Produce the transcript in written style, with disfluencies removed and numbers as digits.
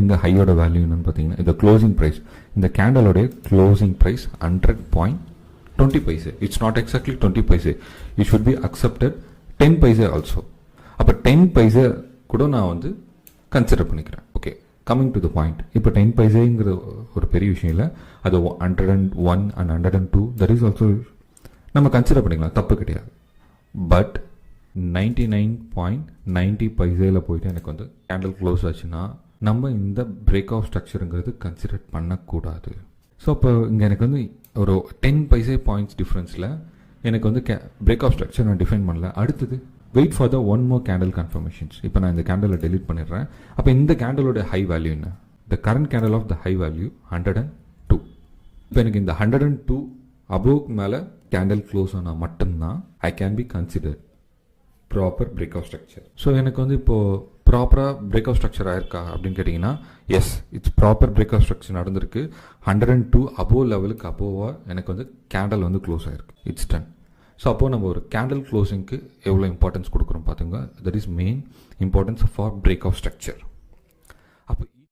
இங்கே ஹையோட வேல்யூ என்னன்னு பார்த்தீங்கன்னா இந்த க்ளோசிங் ப்ரைஸ், இந்த கேண்டலோடைய closing price 100.20 paise. It's not exactly 20 paise. It should be accepted 10 paise also. அப்போ 10 paise கூட நான் வந்து கன்சிடர் பண்ணிக்கிறேன். Okay, coming to the point. இப்போ 10 paiseங்கிற ஒரு பெரிய விஷயம் இல்லை, அது 101 and 102 தட் இஸ் ஆல்சோ நம்ம கன்சிடர் பண்ணிக்கலாம், தப்பு கிடையாது. பட் 99.90 பைசையில் போயிட்டு எனக்கு வந்து கேண்டில் க்ளோஸ் ஆச்சுன்னா நம்ம இந்த பிரேக் ஆஃப் ஸ்ட்ரக்சருங்கிறது கன்சிடர் பண்ணக்கூடாது. ஸோ அப்போ இங்கே எனக்கு வந்து ஒரு 10 பைசே பாயிண்ட்ஸ் டிஃப்ரென்ஸில் எனக்கு வந்து பிரேக் ஆஃப் ஸ்ட்ரக்சர் நான் டிஃபைன் பண்ணல. அடுத்தது wait for the one more candle confirmations. இப்போ நான் இந்த கேண்டலை டெலிட் பண்ணிடுறேன். அப்போ இந்த கேண்டலோட ஹை வேல்யூ என்ன? The current candle of the high value 102. இப்போ எனக்கு இந்த 102 அபோவ் மேலே கேண்டில் க்ளோஸ் ஆனால் மட்டும்தான் I can be considered proper break of structure. So எனக்கு வந்து இப்போது ப்ராப்பராக பிரேக் ஆஃப் ஸ்ட்ரக்சர் ஆயிருக்கா அப்படின்னு கேட்டிங்கன்னா, yes, it's proper break of structure நடந்திருக்கு. 102 அபோவ் லெவலுக்கு அபோவாக எனக்கு வந்து கேண்டல் வந்து க்ளோஸ் ஆயிருக்கு. It's done. ஸோ அப்போது நம்ம ஒரு கேண்டில் க்ளோசிங்க்கு எவ்வளோ இம்பார்ட்டன்ஸ் கொடுக்குறோம் பார்த்துங்க. That is main importance for break of structure.